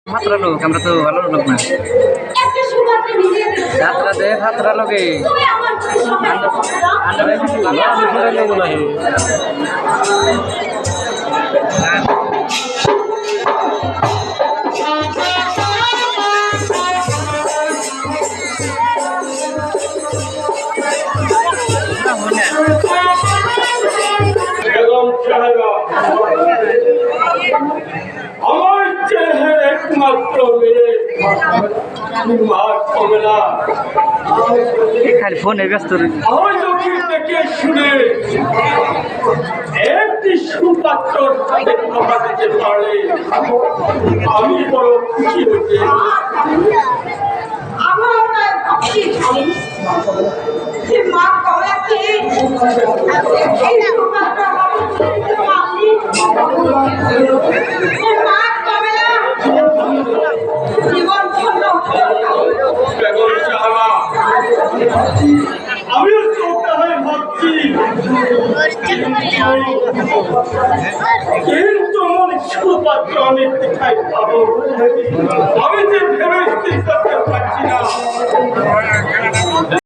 হাতরা লোক আমরা তো ভালো লোক না যাত্রা দে হাতরা লোকে আমার চেহার একমাত্র মেয়ে কমলা খালি ফোনে ব্যস্ত আজ ওকে দেখে শুনে একটি সুপাত্র দেখা দিতে পারলে আমি বড় খুশি হতে মা কমলাকে আমিও চোখটা হয়ে ভাবছি কিন্তু আমার সুপাত্র আমি কোথায় পাবো আমি